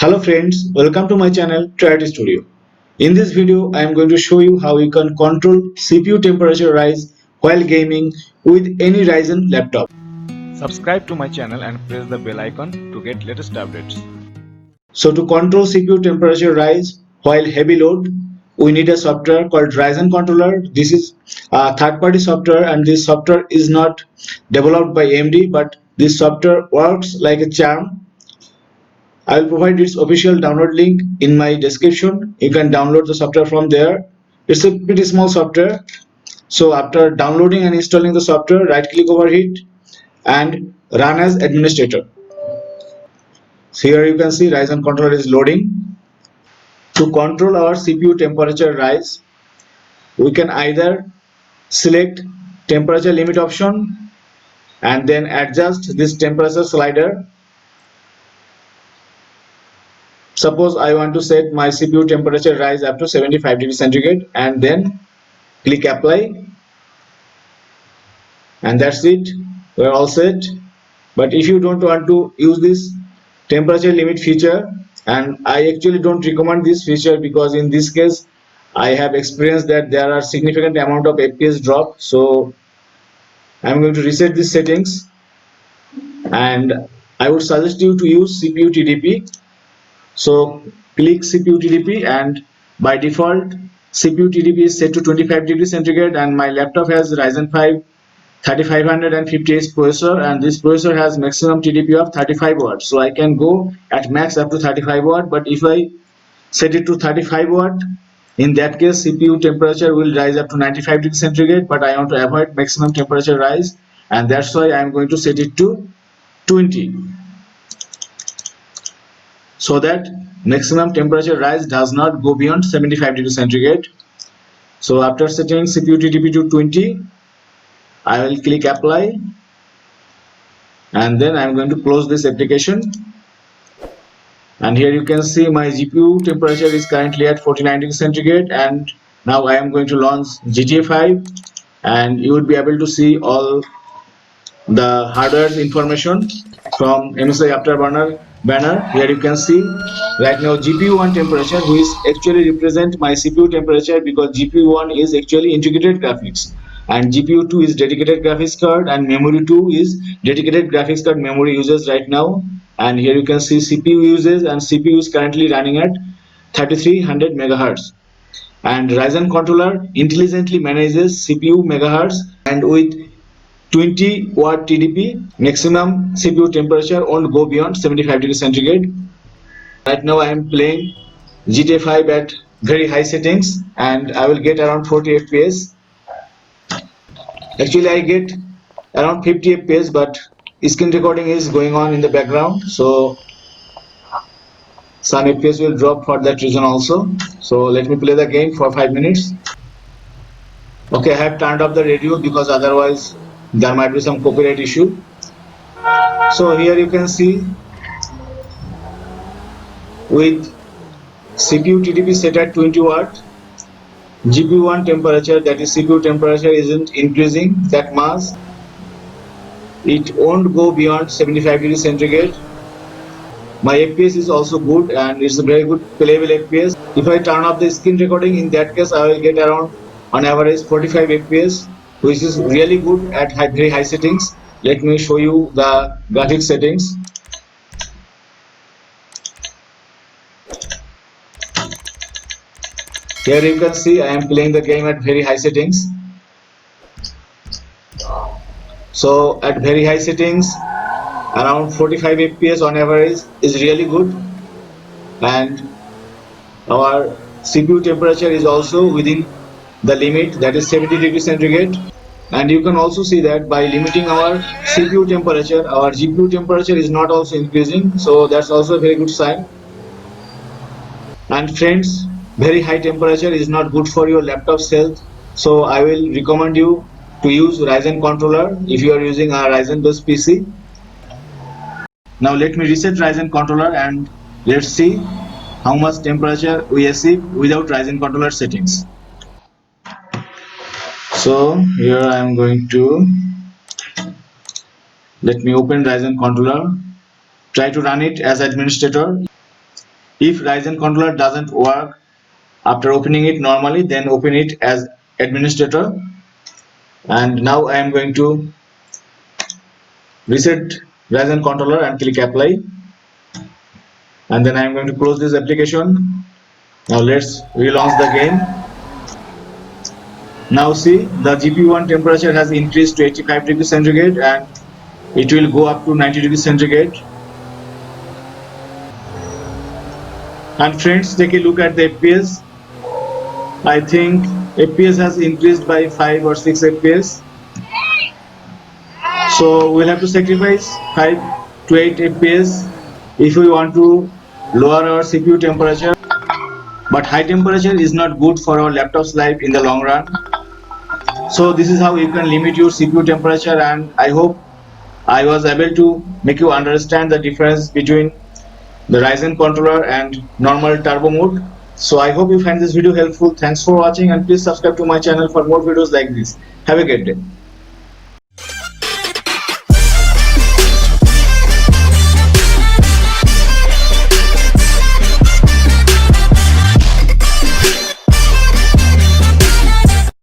Hello friends, welcome to my channel Triad Studio. In this video, I am going to show you how you can control CPU temperature rise while gaming with any Ryzen laptop. Subscribe to my channel and press the bell icon to get latest updates. So to control CPU temperature rise while heavy load, we need a software called Ryzen Controller. This is a third-party software and this software is not developed by AMD, but this software works like a charm. I will provide its official download link in my description. You can download the software from there. It's a pretty small software. So after downloading and installing the software, right click over it and run as administrator. So here you can see Ryzen controller is loading. To control our CPU temperature rise, we can either select temperature limit option and then adjust this temperature slider. Suppose I want to set my CPU temperature rise up to 75 degrees centigrade and then click apply, and that's it. We're all set. But if you don't want to use this temperature limit feature, and I actually don't recommend this feature because in this case I have experienced that there are significant amount of FPS drop, so I'm going to reset these settings and I would suggest you to use CPU TDP. So click CPU TDP and by default CPU TDP is set to 25 degrees centigrade and my laptop has Ryzen 5 3550H processor and this processor has maximum TDP of 35 watts. So I can go at max up to 35 watt, but if I set it to 35 watt, in that case CPU temperature will rise up to 95 degrees centigrade, but I want to avoid maximum temperature rise and that's why I am going to set it to 20 so that maximum temperature rise does not go beyond 75 degrees centigrade. So after setting CPU TDP to 20, I will click apply and then I'm going to close this application. And here you can see my GPU temperature is currently at 49 degrees centigrade and now I am going to launch GTA 5 and you would be able to see all the hardware information from MSI Afterburner banner. Here you can see right now GPU1 temperature, which actually represent my CPU temperature because GPU1 is actually integrated graphics and GPU2 is dedicated graphics card and memory 2 is dedicated graphics card memory uses right now. And here you can see CPU uses and CPU is currently running at 3300 megahertz. And Ryzen controller intelligently manages CPU megahertz and with 20 watt TDP, maximum CPU temperature won't go beyond 75 degrees centigrade. Right now I am playing GTA 5 at very high settings and I will get around 40 FPS. Actually I get around 50 FPS, but screen recording is going on in the background, so some FPS will drop for that reason also. So let me play the game for 5 minutes. Okay, I have turned off the radio because otherwise there might be some copyright issue. So here you can see with CPU TDP set at 20 watt, GPU1 temperature, that is CPU temperature, isn't increasing that much. It won't go beyond 75 degrees centigrade. My FPS is also good and it's a very good playable FPS. If I turn off the screen recording, in that case I will get around on average 45 FPS, which is really good at very high settings. Let me show you the graphics settings. Here you can see I am playing the game at very high settings. So at very high settings, around 45 FPS on average is really good, and our CPU temperature is also within the limit, that is 70 degrees centigrade. And you can also see that by limiting our CPU temperature, our GPU temperature is not also increasing, so that's also a very good sign. And friends, very high temperature is not good for your laptop's health, so I will recommend you to use Ryzen controller if you are using a Ryzen based PC. Now let me reset Ryzen controller and let's see how much temperature we achieve without Ryzen controller settings. So here I am going to let me open Ryzen controller, try to run it as administrator. If Ryzen controller doesn't work after opening it normally, then open it as administrator. And now I am going to reset Ryzen controller and click apply, and then I am going to close this application. Now let's relaunch the game. Now see, the GPU1 temperature has increased to 85 degrees centigrade and it will go up to 90 degrees centigrade. And friends, take a look at the FPS. I think FPS has increased by 5 or 6 FPS. So we'll have to sacrifice 5 to 8 FPS if we want to lower our CPU temperature. But high temperature is not good for our laptop's life in the long run. So this is how you can limit your CPU temperature, and I hope I was able to make you understand the difference between the Ryzen controller and normal turbo mode. So I hope you find this video helpful. Thanks for watching, and please subscribe to my channel for more videos like this. Have a great day.